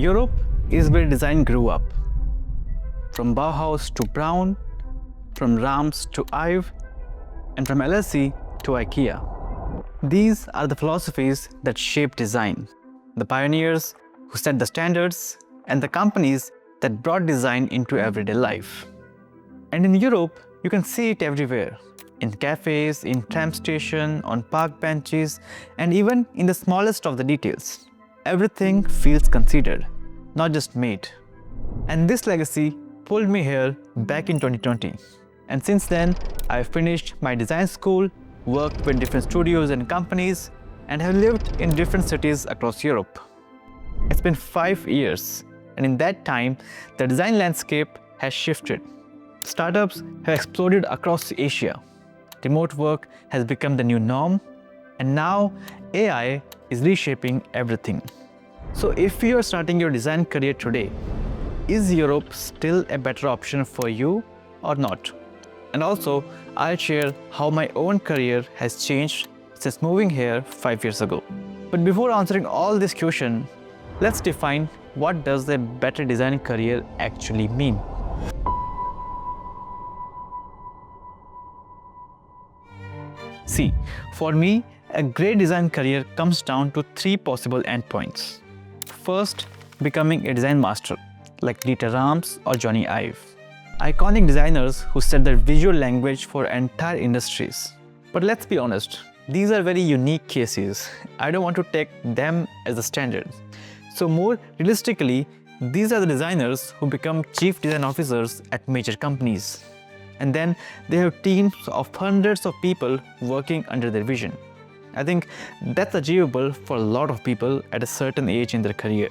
Europe is where design grew up. From Bauhaus to Braun, from Rams to Ive, and from LSE to IKEA. These are the philosophies that shape design, the pioneers who set the standards, and the companies that brought design into everyday life. And in Europe, you can see it everywhere. In cafes, in tram stations, on park benches, and even in the smallest of the details. Everything feels considered, not just made. And this legacy pulled me here back in 2020. And since then, I've finished my design school, worked with different studios and companies, and have lived in different cities across Europe. It's been 5 years, and in that time, the design landscape has shifted. Startups have exploded across Asia. Remote work has become the new norm, and now AI is reshaping everything. So if you are starting your design career today, is Europe still a better option for you or not? And also, I'll share how my own career has changed since moving here 5 years ago. But before answering all these questions, let's define what does a better design career actually mean. See, for me, a great design career comes down to 3 possible endpoints. First, becoming a design master, like Dieter Rams or Johnny Ive. Iconic designers who set the visual language for entire industries. But let's be honest, these are very unique cases. I don't want to take them as the standard. So more realistically, these are the designers who become chief design officers at major companies. And then they have teams of hundreds of people working under their vision. I think that's achievable for a lot of people at a certain age in their career.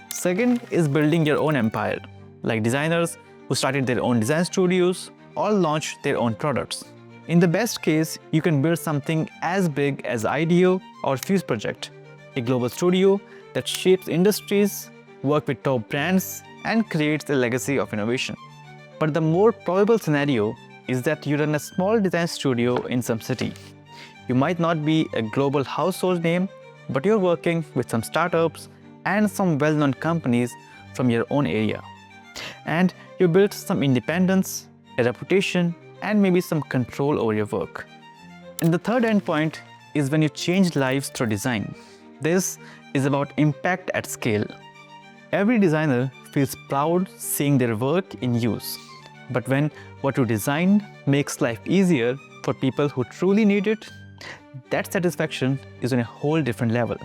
Second is building your own empire, like designers who started their own design studios or launched their own products. In the best case, you can build something as big as IDEO or Fuse Project, a global studio that shapes industries, works with top brands, and creates a legacy of innovation. But the more probable scenario is that you run a small design studio in some city. You might not be a global household name, but you're working with some startups and some well-known companies from your own area. And you build some independence, a reputation, and maybe some control over your work. And the third endpoint is when you change lives through design. This is about impact at scale. Every designer feels proud seeing their work in use. But when what you design makes life easier for people who truly need it, that satisfaction is on a whole different level.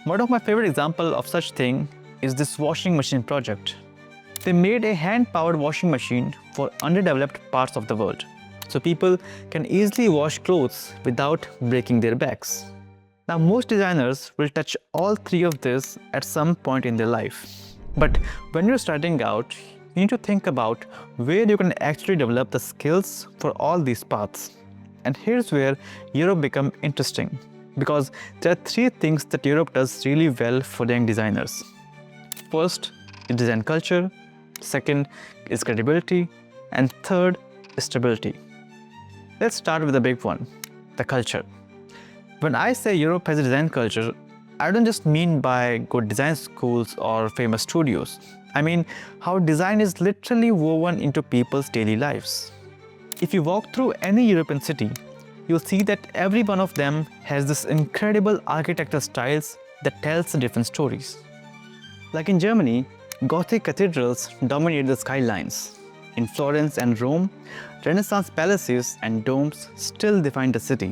One of my favorite examples of such thing is this washing machine project. They made a hand-powered washing machine for underdeveloped parts of the world, so people can easily wash clothes without breaking their backs. Now, most designers will touch all 3 of this at some point in their life. But when you're starting out, you need to think about where you can actually develop the skills for all these paths. And here's where Europe becomes interesting, because there are 3 things that Europe does really well for young designers. First is design culture, second is credibility, and third is stability. Let's start with the big one, the culture. When I say Europe has a design culture, I don't just mean by good design schools or famous studios. I mean how design is literally woven into people's daily lives. If you walk through any European city, you'll see that every one of them has this incredible architectural styles that tells different stories. Like in Germany, Gothic cathedrals dominate the skylines. In Florence and Rome, Renaissance palaces and domes still define the city.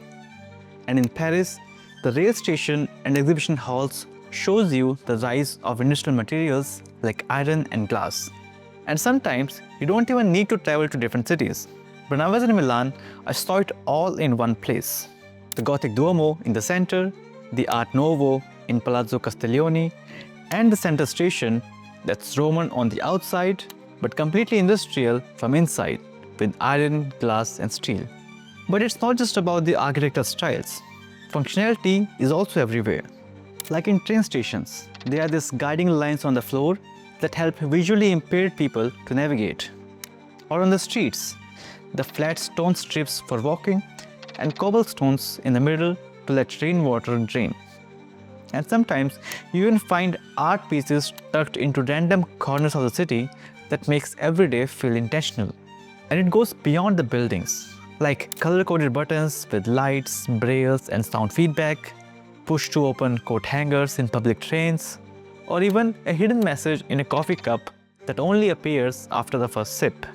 And in Paris, the rail station and exhibition halls shows you the rise of industrial materials like iron and glass. And sometimes you don't even need to travel to different cities. When I was in Milan, I saw it all in one place. The Gothic Duomo in the center, the Art Nouveau in Palazzo Castiglione, and the center station that's Roman on the outside, but completely industrial from inside, with iron, glass, and steel. But it's not just about the architectural styles. Functionality is also everywhere. Like in train stations, there are these guiding lines on the floor that help visually impaired people to navigate. Or on the streets, the flat stone strips for walking and cobblestones in the middle to let rainwater drain. And sometimes you even find art pieces tucked into random corners of the city that makes every day feel intentional. And it goes beyond the buildings, like color-coded buttons with lights, brailles, and sound feedback, push-to-open coat hangers in public trains, or even a hidden message in a coffee cup that only appears after the first sip.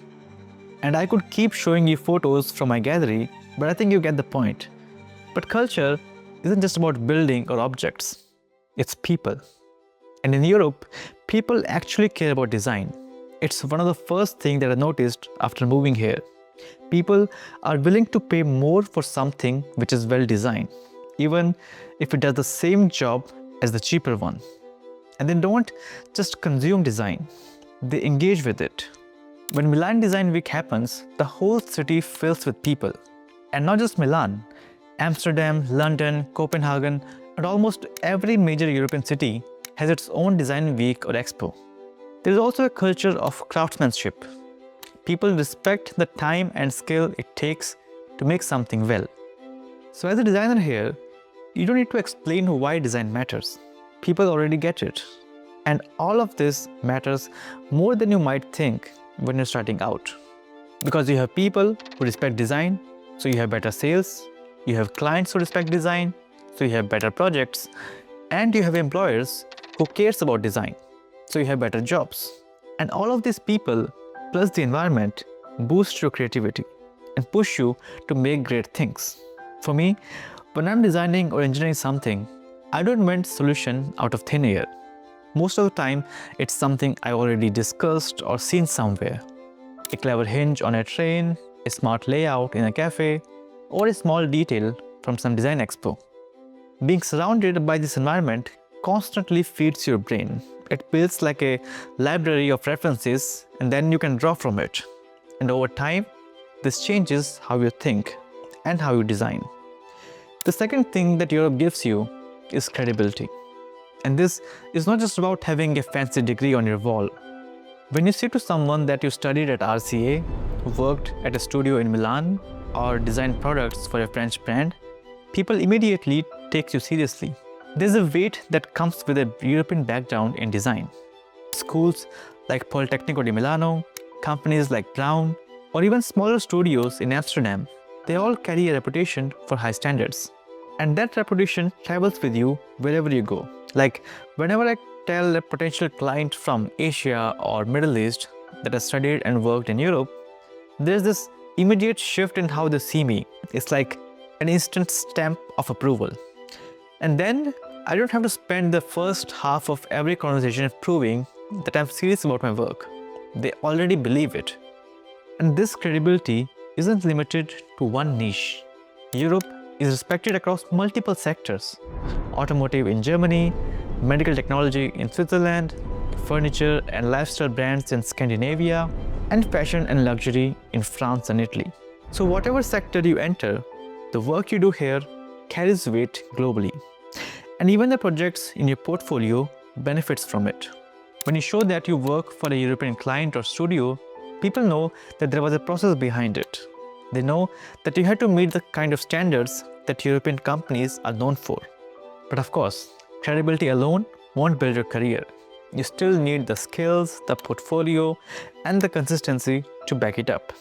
And I could keep showing you photos from my gallery, but I think you get the point. But culture isn't just about building or objects, it's people. And in Europe, people actually care about design. It's one of the first things that I noticed after moving here. People are willing to pay more for something which is well designed, even if it does the same job as the cheaper one. And they don't just consume design, they engage with it. When Milan Design Week happens, the whole city fills with people. And not just Milan, Amsterdam, London, Copenhagen, and almost every major European city has its own design week or expo. There is also a culture of craftsmanship. People respect the time and skill it takes to make something well. So as a designer here, you don't need to explain why design matters. People already get it. And all of this matters more than you might think when you're starting out. Because you have people who respect design, so you have better sales, you have clients who respect design, so you have better projects, and you have employers who cares about design, so you have better jobs. And all of these people, plus the environment, boost your creativity and push you to make great things. For me, when I'm designing or engineering something, I don't invent solution out of thin air. Most of the time, it's something I already discussed or seen somewhere. A clever hinge on a train, a smart layout in a cafe, or a small detail from some design expo. Being surrounded by this environment constantly feeds your brain. It builds like a library of references, and then you can draw from it. And over time, this changes how you think and how you design. The second thing that Europe gives you is credibility. And this is not just about having a fancy degree on your wall. When you say to someone that you studied at RCA, worked at a studio in Milan, or designed products for a French brand, people immediately take you seriously. There's a weight that comes with a European background in design. Schools like Politecnico di Milano, companies like Brown, or even smaller studios in Amsterdam, they all carry a reputation for high standards. And that reputation travels with you wherever you go. Like whenever I tell a potential client from Asia or Middle East that I studied and worked in Europe, there's this immediate shift in how they see me. It's like an instant stamp of approval. And then I don't have to spend the first half of every conversation proving that I'm serious about my work. They already believe it. And this credibility isn't limited to one niche. Europe is respected across multiple sectors. Automotive in Germany, medical technology in Switzerland, furniture and lifestyle brands in Scandinavia, and fashion and luxury in France and Italy. So whatever sector you enter, the work you do here carries weight globally. And even the projects in your portfolio benefits from it. When you show that you work for a European client or studio, people know that there was a process behind it. They know that you had to meet the kind of standards that European companies are known for. But of course, credibility alone won't build your career. You still need the skills, the portfolio, and the consistency to back it up.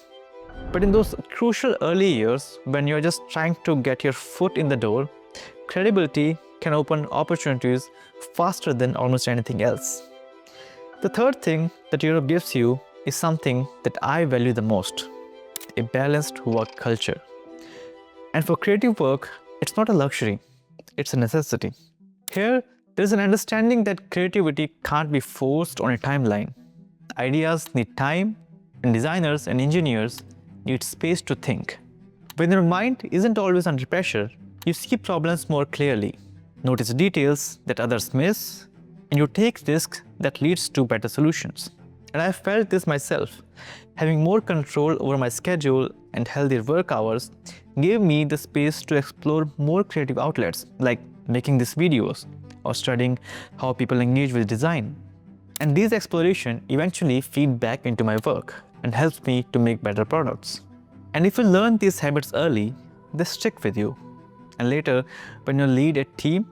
But in those crucial early years, when you're just trying to get your foot in the door, credibility can open opportunities faster than almost anything else. The third thing that Europe gives you is something that I value the most: a balanced work culture. And for creative work, it's not a luxury, it's a necessity. Here, there's an understanding that creativity can't be forced on a timeline. Ideas need time, and designers and engineers need space to think. When your mind isn't always under pressure, you see problems more clearly, notice details that others miss, and you take risks that leads to better solutions. And I felt this myself. Having more control over my schedule and healthier work hours gave me the space to explore more creative outlets, like making these videos or studying how people engage with design. And these explorations eventually feed back into my work and helps me to make better products. And if you learn these habits early, they stick with you. And later, when you lead a team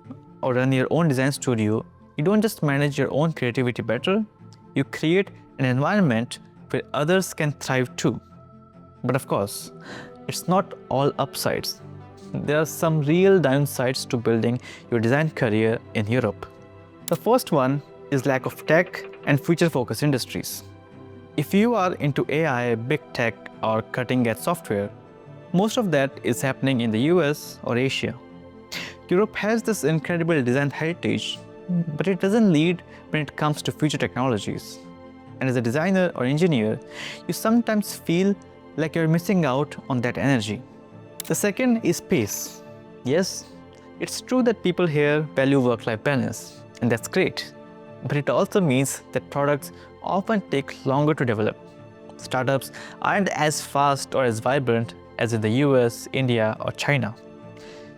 or run your own design studio, you don't just manage your own creativity better, you create an environment where others can thrive too. But of course, it's not all upsides. There are some real downsides to building your design career in Europe. The first one is lack of tech and future-focused industries. If you are into AI, big tech, or cutting-edge software, most of that is happening in the US or Asia. Europe has this incredible design heritage, but it doesn't lead when it comes to future technologies. And as a designer or engineer, you sometimes feel like you're missing out on that energy. The second is pace. Yes, it's true that people here value work-life balance, and that's great. But it also means that products often take longer to develop. Startups aren't as fast or as vibrant as in the US, India, or China.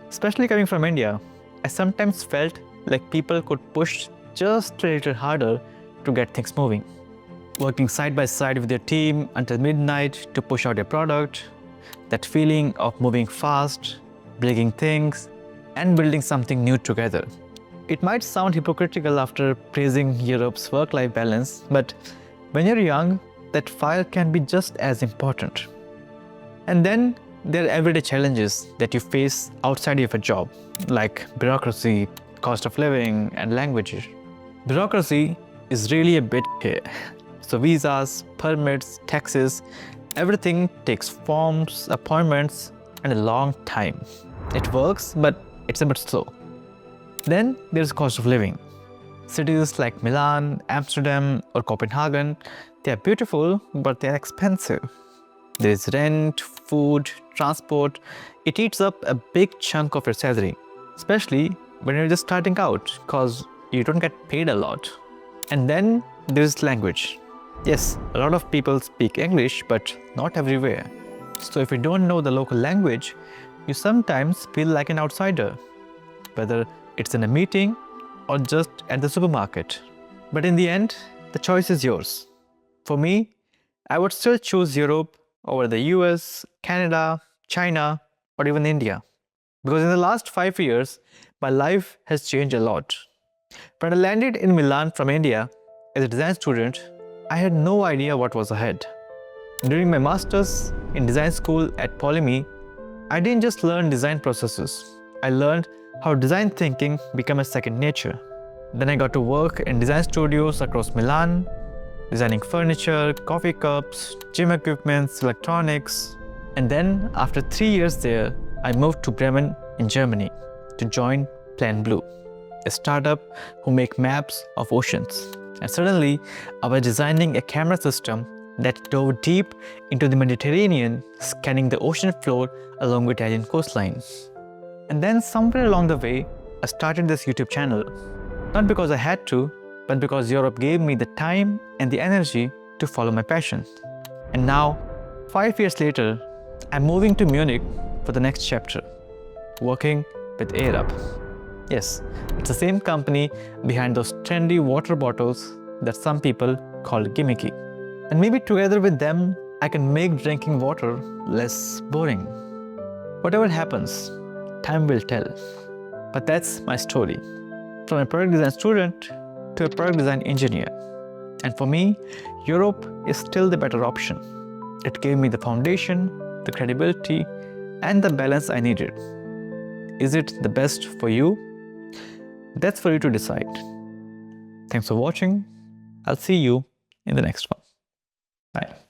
Especially coming from India, I sometimes felt like people could push just a little harder to get things moving. Working side by side with your team until midnight to push out a product, that feeling of moving fast, breaking things, and building something new together. It might sound hypocritical after praising Europe's work-life balance, but when you're young, that fire can be just as important. And then there are everyday challenges that you face outside of a job, like bureaucracy, cost of living, and languages. Bureaucracy is really a bit here. So visas, permits, taxes, everything takes forms, appointments, and a long time. It works, but it's a bit slow. Then there's cost of living. Cities like Milan, Amsterdam, or Copenhagen, they are beautiful, but they're expensive. There is rent, food, transport. It eats up a big chunk of your salary, especially when you're just starting out, because you don't get paid a lot. And then there's language. Yes, a lot of people speak English, but not everywhere. So if you don't know the local language, you sometimes feel like an outsider, whether it's in a meeting or just at the supermarket. But in the end, the choice is yours. For me, I would still choose Europe over the US, Canada, China, or even India. Because in the last 5 years, my life has changed a lot. When I landed in Milan from India as a design student, I had no idea what was ahead. During my master's in design school at Polyme, I didn't just learn design processes. I learned how design thinking became a second nature. Then I got to work in design studios across Milan, designing furniture, coffee cups, gym equipments, electronics. And then, after 3 years there, I moved to Bremen in Germany to join Plan Blue, a startup who make maps of oceans. And suddenly, I was designing a camera system that dove deep into the Mediterranean, scanning the ocean floor along the Italian coastline. And then somewhere along the way, I started this YouTube channel. Not because I had to, but because Europe gave me the time and the energy to follow my passion. And now, 5 years later, I'm moving to Munich for the next chapter, working with Air. Yes, it's the same company behind those trendy water bottles that some people call gimmicky. And maybe together with them, I can make drinking water less boring. Whatever happens, time will tell. But that's my story. From a product design student to a product design engineer. And for me, Europe is still the better option. It gave me the foundation, the credibility, and the balance I needed. Is it the best for you? That's for you to decide. Thanks for watching. I'll see you in the next one. Bye.